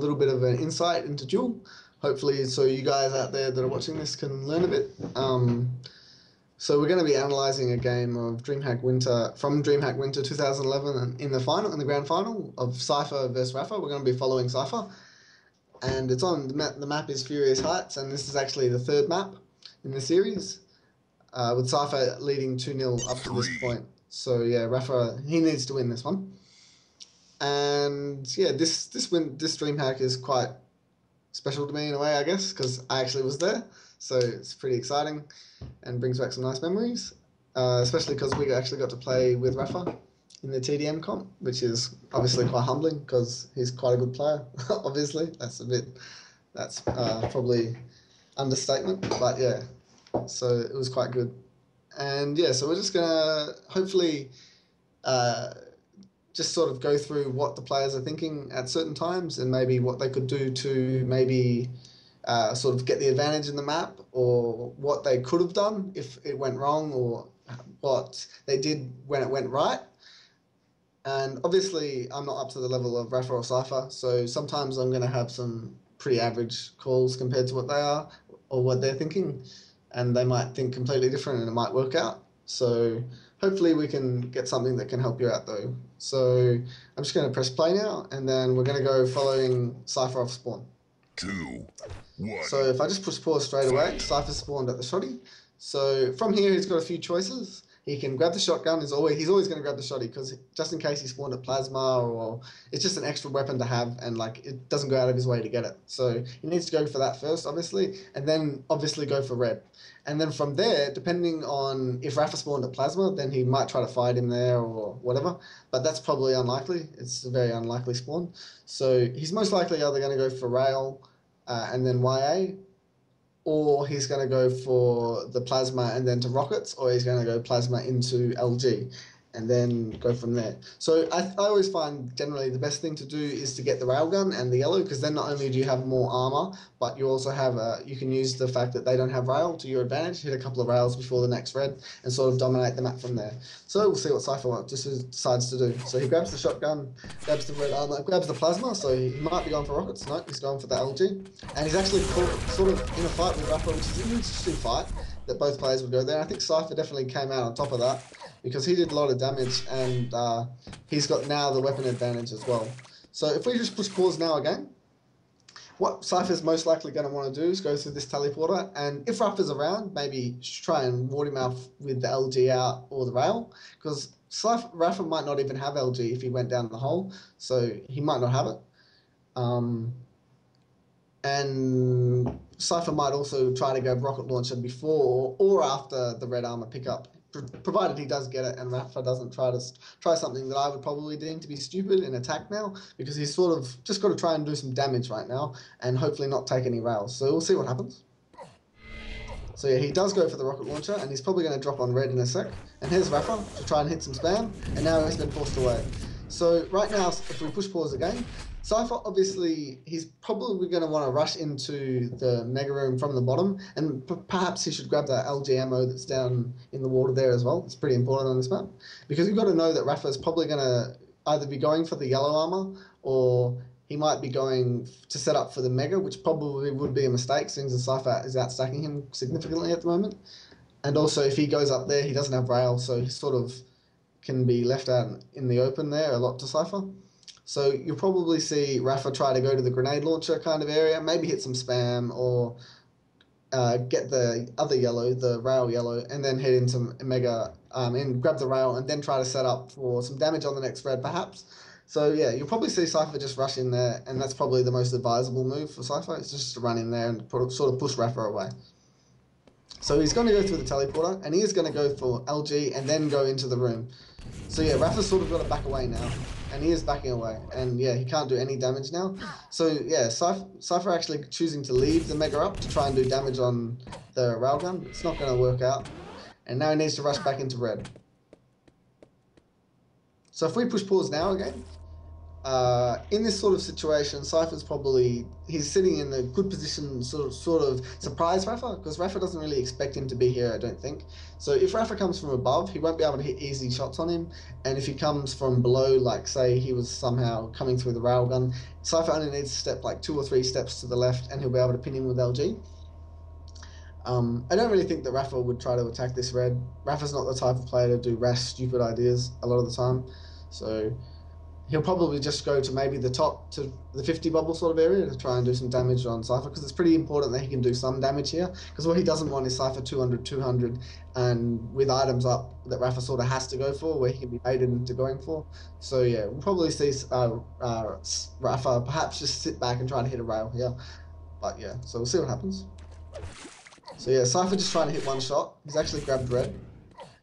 little bit of an insight into Duel. Hopefully, so you guys out there that are watching this can learn a bit. So we're going to be analysing a game of DreamHack Winter from DreamHack Winter 2011 and in the grand final of Cypher versus Rapha. We're going to be following Cypher, and it's on the map is Furious Heights, and this is actually the third map in the series, with Cypher leading 2-0 up to this point. So yeah, Rapha, he needs to win this one, and yeah, this DreamHack is quite special to me in a way, I guess, because I actually was there. So it's pretty exciting and brings back some nice memories, especially because we actually got to play with Rapha in the TDM comp, which is obviously quite humbling because he's quite a good player. Obviously, that's probably understatement, but yeah. So it was quite good, and yeah. So we're just gonna hopefully just sort of go through what the players are thinking at certain times and maybe what they could do to maybe sort of get the advantage in the map, or what they could have done if it went wrong, or what they did when it went right. And obviously, I'm not up to the level of Rapha or Cypher, so sometimes I'm going to have some pretty average calls compared to what they are or what they're thinking, and they might think completely different and it might work out. So hopefully we can get something that can help you out though. So I'm just going to press play now, and then we're going to go following Cypher off spawn. 2, 1. So if I just push pause straight away, Cypher spawned at the shotty. So from here, he's got a few choices. He can grab the shotgun. He's always going to grab the shotty because just in case he spawned a plasma, or it's just an extra weapon to have, and like it doesn't go out of his way to get it. So he needs to go for that first, obviously, and then obviously go for red. And then from there, depending on if Rapha spawned a plasma, then he might try to fight him there or whatever. But that's probably unlikely. It's a very unlikely spawn. So he's most likely either going to go for rail and then YA, or he's going to go for the plasma and then to rockets, or he's going to go plasma into LG and then go from there. So I always find generally the best thing to do is to get the railgun and the yellow, because then not only do you have more armor, but you also have you can use the fact that they don't have rail to your advantage, hit a couple of rails before the next red, and sort of dominate the map from there. So we'll see what Cypher just decides to do. So he grabs the shotgun, grabs the red armor, grabs the plasma, so he might be going for rockets. No, he's going for the LG. And he's actually sort of in a fight with Rapha, which is an interesting fight that both players would go there. I think Cypher definitely came out on top of that, because he did a lot of damage, and he's got now the weapon advantage as well. So if we just push pause now again, what Cypher's most likely going to want to do is go through this teleporter, and if Rapha's around, maybe try and ward him off with the LG out or the rail, because Rapha might not even have LG if he went down the hole, so he might not have it. And Cypher might also try to go rocket launcher before or after the red armor pickup, provided he does get it and Rapha doesn't try something that I would probably deem to be stupid in attack now, because he's sort of just got to try and do some damage right now and hopefully not take any rails. So we'll see what happens. So yeah, he does go for the rocket launcher, and he's probably going to drop on red in a sec. And here's Rapha to try and hit some spam, and now he's been forced away. So right now, if we push pause again, Cypher, obviously, he's probably going to want to rush into the mega room from the bottom, and perhaps he should grab that LG ammo that's down in the water there as well. It's pretty important on this map, because you've got to know that Rapha is probably going to either be going for the yellow armor, or he might be going to set up for the mega, which probably would be a mistake since the Cypher is outstacking him significantly at the moment. And also, if he goes up there, he doesn't have rail, so he sort of can be left out in the open there a lot to Cypher. So you'll probably see Rapha try to go to the grenade launcher kind of area, maybe hit some spam, or get the other yellow, the rail yellow, and then head into mega and grab the rail, and then try to set up for some damage on the next red perhaps. So yeah, you'll probably see Cypher just rush in there, and that's probably the most advisable move for Cypher. It's just to run in there and sort of push Rapha away. So he's going to go through the teleporter, and he is going to go for LG and then go into the room. So yeah, Rapha's sort of got to back away now, and he is backing away, and yeah, he can't do any damage now. So yeah, Cypher actually choosing to leave the mega up to try and do damage on the railgun. It's not going to work out, and now he needs to rush back into red. So if we push pause now again, in this sort of situation, Cypher's probably he's sitting in a good position, sort of surprise Rapha, because Rapha doesn't really expect him to be here, I don't think. So if Rapha comes from above, he won't be able to hit easy shots on him, and if he comes from below, like say he was somehow coming through the railgun, Cypher only needs to step like 2 or 3 steps to the left, and he'll be able to pin him with LG. I don't really think that Rapha would try to attack this red. Rapha's not the type of player to do rash, stupid ideas a lot of the time, so he'll probably just go to maybe the top to the 50 bubble sort of area to try and do some damage on Cypher, because it's pretty important that he can do some damage here, because what he doesn't want is Cypher 200, and with items up that Rapha sort of has to go for, where he can be baited into going for. So yeah, we'll probably see Rapha perhaps just sit back and try to hit a rail here. But yeah, so we'll see what happens. So yeah, Cypher just trying to hit one shot. He's actually grabbed red.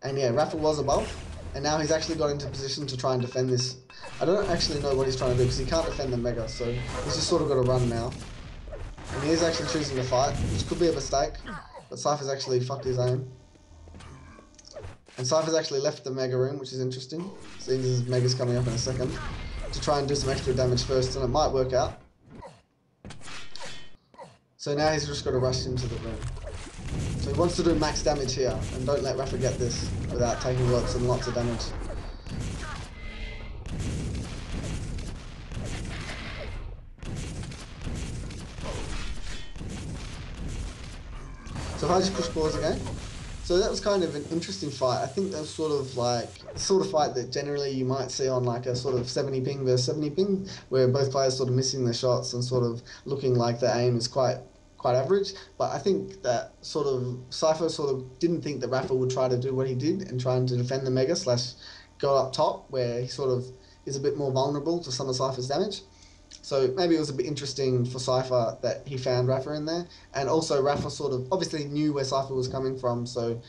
And yeah, Rapha was above. And now he's actually got into position to try and defend this. I don't actually know what he's trying to do, because he can't defend the Mega, so he's just sort of got to run now. And he is actually choosing to fight, which could be a mistake, but Cypher's actually fucked his aim. And Cypher's actually left the Mega room, which is interesting, seeing as his Mega's coming up in a second, to try and do some extra damage first, and it might work out. So now he's just got to rush into the room. So he wants to do max damage here, and don't let Rapha get this without taking lots and lots of damage. So if I just push pause again. So that was kind of an interesting fight. I think that was sort of like the sort of fight that generally you might see on like a sort of 70 ping versus 70 ping, where both players sort of missing their shots and sort of looking like their aim is quite average. But I think that sort of Cypher sort of didn't think that Rapha would try to do what he did and trying to defend the Mega / go up top, where he sort of is a bit more vulnerable to some of Cypher's damage. So maybe it was a bit interesting for Cypher that he found Rapha in there, and also Rapha sort of obviously knew where Cypher was coming from, so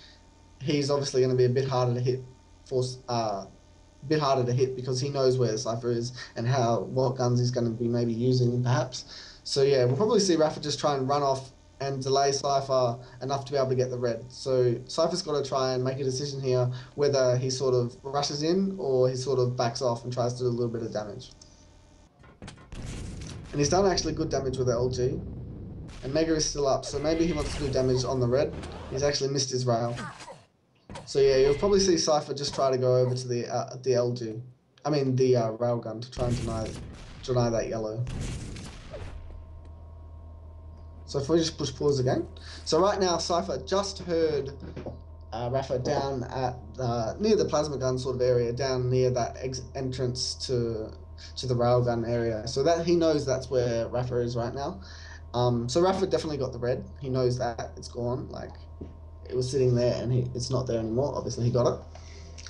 he's obviously going to be a bit harder to hit because he knows where Cypher is and what guns he's going to be maybe using perhaps. So yeah, we'll probably see Rapha just try and run off and delay Cypher enough to be able to get the red. So Cypher's got to try and make a decision here whether he sort of rushes in or he sort of backs off and tries to do a little bit of damage. And he's done actually good damage with the LG. And Mega is still up, so maybe he wants to do damage on the red. He's actually missed his rail. So yeah, you'll probably see Cypher just try to go over to the LG. I mean the railgun to try and deny that yellow. So if we just push pause again. So right now Cypher just heard Rapha down at near the plasma gun sort of area, down near that entrance to the railgun area. So that he knows that's where Rapha is right now. So Rapha definitely got the red. He knows that it's gone. Like it was sitting there and it's not there anymore. Obviously he got it.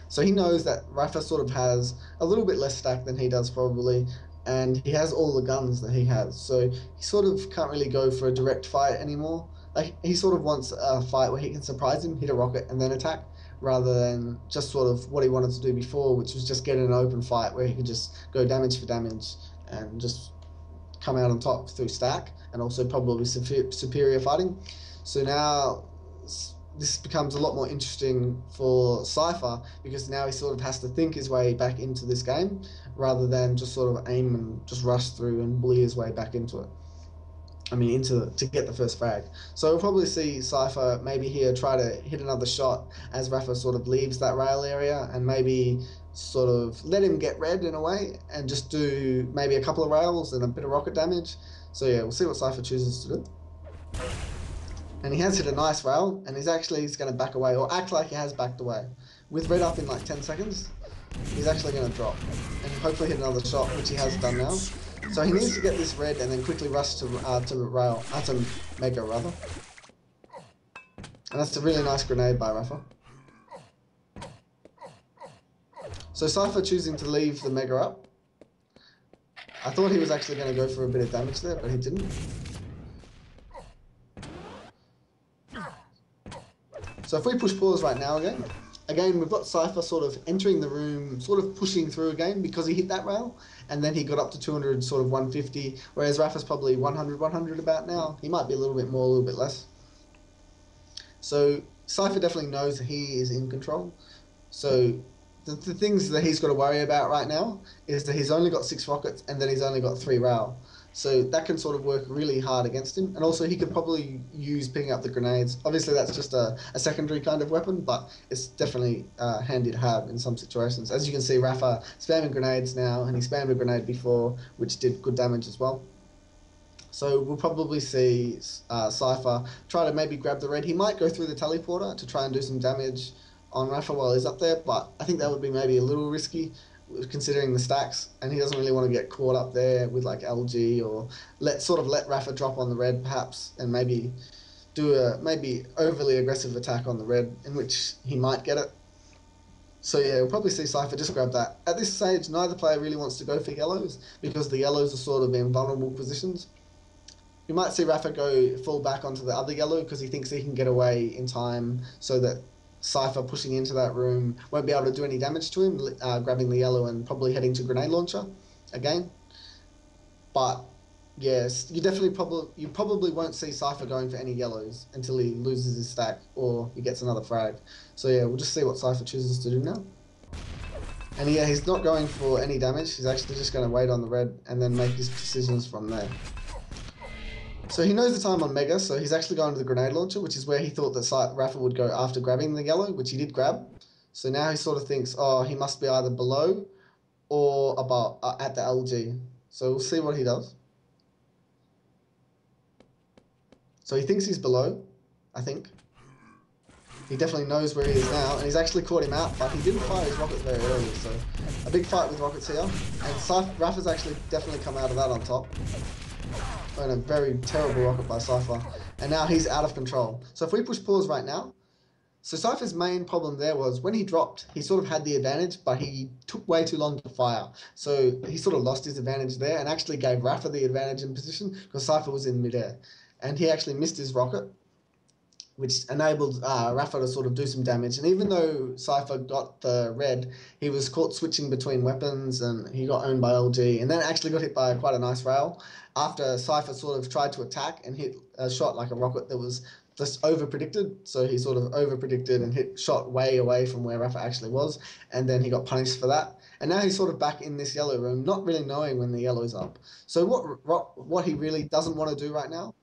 So he knows that Rapha sort of has a little bit less stack than he does probably, and he has all the guns that he has. So he sort of can't really go for a direct fight anymore. Like he sort of wants a fight where he can surprise him, hit a rocket and then attack, rather than just sort of what he wanted to do before, which was just get in an open fight where he could just go damage for damage and just come out on top through stack and also probably superior fighting. So now this becomes a lot more interesting for Cypher, because now he sort of has to think his way back into this game rather than just sort of aim and just rush through and bully his way back into it. I mean, to get the first frag. So we'll probably see Cypher maybe here try to hit another shot as Rapha sort of leaves that rail area, and maybe sort of let him get red in a way and just do maybe a couple of rails and a bit of rocket damage. So yeah, we'll see what Cypher chooses to do. And he has hit a nice rail, and he's going to back away, or act like he has backed away. With red up in like 10 seconds, he's actually going to drop. And hopefully hit another shot, which he has done now. So he needs to get this red and then quickly rush to Mega rather. And that's a really nice grenade by Rapha. So Cypher choosing to leave the Mega up. I thought he was actually going to go for a bit of damage there, but he didn't. So if we push pause right now again we've got Cypher sort of entering the room, sort of pushing through again because he hit that rail, and then he got up to 200, sort of 150, whereas Rapha's probably 100 about now. He might be a little bit more, a little bit less. So Cypher definitely knows that he is in control. So the things that he's got to worry about right now is that he's only got 6 rockets and then he's only got 3 rail. So that can sort of work really hard against him. And also he could probably use picking up the grenades. Obviously that's just a secondary kind of weapon, but it's definitely handy to have in some situations. As you can see, Rapha spamming grenades now, and he spammed a grenade before, which did good damage as well. So we'll probably see Cypher try to maybe grab the red. He might go through the teleporter to try and do some damage on Rapha while he's up there, but I think that would be maybe a little risky considering the stacks, and he doesn't really want to get caught up there with like LG, or let Rapha drop on the red perhaps, and maybe do a maybe overly aggressive attack on the red, in which he might get it. So yeah, we'll probably see Cypher just grab that. At this stage, neither player really wants to go for yellows because the yellows are sort of in vulnerable positions. You might see Rapha go full back onto the other yellow because he thinks he can get away in time so that Cypher pushing into that room won't be able to do any damage to him, grabbing the yellow and probably heading to grenade launcher again. But yes, you probably won't see Cypher going for any yellows until he loses his stack or he gets another frag. So yeah, we'll just see what Cypher chooses to do now. And yeah, he's not going for any damage. He's actually just going to wait on the red and then make his decisions from there. So he knows the time on Mega, so he's actually going to the grenade launcher, which is where he thought that Rapha would go after grabbing the yellow, which he did grab. So now he sort of thinks, oh, he must be either below or above at the LG. So we'll see what he does. So he thinks he's below, I think. He definitely knows where he is now, and he's actually caught him out, but he didn't fire his rockets very early, so a big fight with rockets here. And Rapha's actually definitely come out of that on top. And a very terrible rocket by Cypher. And now he's out of control. So if we push pause right now, so Cypher's main problem there was when he dropped, he sort of had the advantage, but he took way too long to fire. So he sort of lost his advantage there and actually gave Rapha the advantage in position because Cypher was in midair. And he actually missed his rocket, which enabled Rapha to sort of do some damage. And even though Cypher got the red, he was caught switching between weapons and he got owned by LG, and then actually got hit by quite a nice rail after Cypher sort of tried to attack and hit a shot like a rocket that was just over-predicted. So he sort of over-predicted and shot way away from where Rapha actually was, and then he got punished for that. And now he's sort of back in this yellow room, not really knowing when the yellow's up. So what he really doesn't want to do right now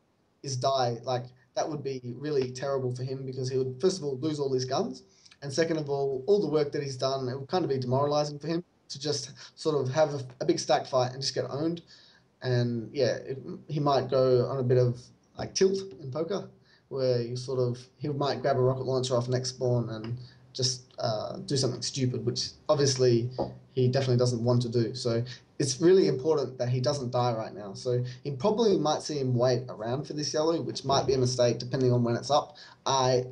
is die. Like, that would be really terrible for him because he would, first of all, lose all his guns. And second of all the work that he's done, it would kind of be demoralizing for him to just sort of have a big stack fight and just get owned. And yeah, he might go on a bit of like tilt in poker where he might grab a rocket launcher off next spawn and just do something stupid, which obviously he definitely doesn't want to do. So it's really important that he doesn't die right now. So he probably might see him wait around for this yellow, which might be a mistake depending on when it's up. I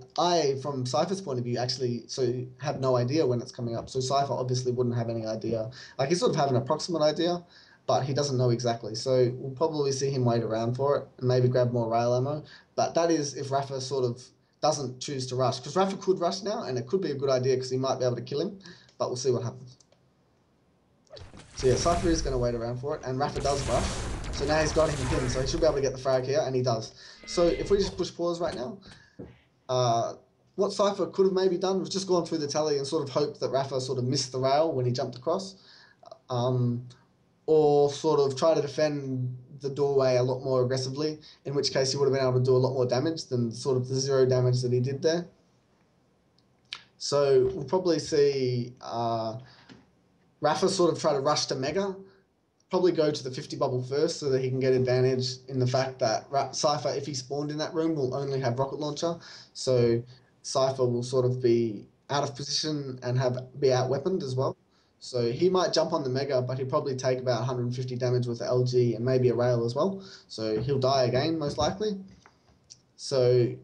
from Cypher's point of view, actually, so have no idea when it's coming up. So Cypher obviously wouldn't have any idea. Like, he sort of have an approximate idea, but he doesn't know exactly. So we'll probably see him wait around for it and maybe grab more rail ammo. But that is if Rapha sort of doesn't choose to rush. Because Rapha could rush now, and it could be a good idea because he might be able to kill him. But we'll see what happens. So yeah, Cypher is going to wait around for it, and Rapha does rush. So now he's got him pinned, so he should be able to get the frag here, and he does. So if we just push pause right now, what Cypher could have maybe done was just gone through the tally and sort of hoped that Rapha sort of missed the rail when he jumped across. Or sort of try to defend the doorway a lot more aggressively, in which case he would have been able to do a lot more damage than sort of the 0 damage that he did there. So we'll probably see Rapha sort of try to rush to Mega, probably go to the 50 bubble first so that he can get advantage in the fact that Cypher, if he spawned in that room, will only have rocket launcher. So Cypher will sort of be out of position and be out-weaponed as well. So he might jump on the Mega, but he'll probably take about 150 damage with the LG and maybe a rail as well. So he'll die again, most likely. So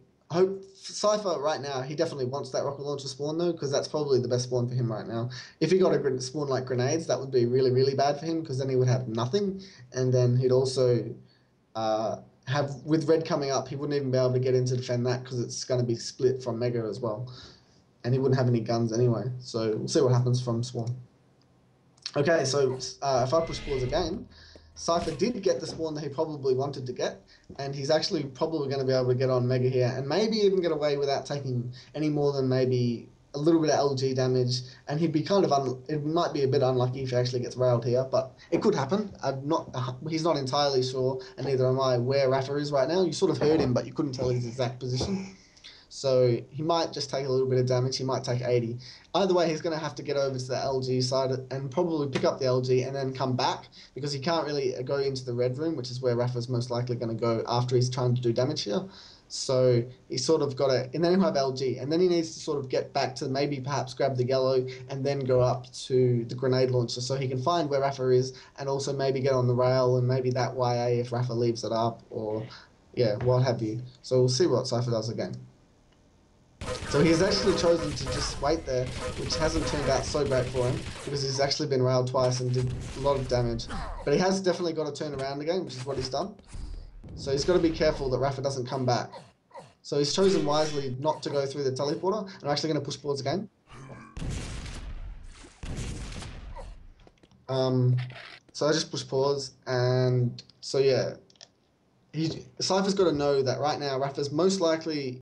Cypher right now, he definitely wants that rocket launcher spawn though, because that's probably the best spawn for him right now. If he got a spawn like grenades, that would be really, really bad for him because then he would have nothing. And then he'd also with red coming up, he wouldn't even be able to get in to defend that because it's going to be split from Mega as well. And he wouldn't have any guns anyway. So we'll see what happens from spawn. Okay, so if I push pause again, Cypher did get the spawn that he probably wanted to get, and he's actually probably going to be able to get on Mega here, and maybe even get away without taking any more than maybe a little bit of LG damage, and he'd be kind of it might be a bit unlucky if he actually gets railed here, but it could happen. He's not entirely sure, and neither am I, where Rapha is right now. You sort of heard him, but you couldn't tell his exact position. So he might just take a little bit of damage. He might take 80. Either way, he's going to have to get over to the LG side and probably pick up the LG and then come back, because he can't really go into the red room, which is where Rapha's most likely going to go after he's trying to do damage here. So he's sort of got to, and then he'll have LG, and then he needs to sort of get back to maybe perhaps grab the yellow and then go up to the grenade launcher so he can find where Rapha is, and also maybe get on the rail and maybe that YA if Rapha leaves it up, or yeah, what have you. So we'll see what Cypher does again. So he's actually chosen to just wait there, which hasn't turned out so great for him, because he's actually been railed twice and did a lot of damage. But he has definitely got to turn around again, which is what he's done. So he's got to be careful that Rapha doesn't come back. So he's chosen wisely not to go through the teleporter, and I'm actually going to push boards again. So I just push pause, and so yeah. Cypher's got to know that right now Rapha's most likely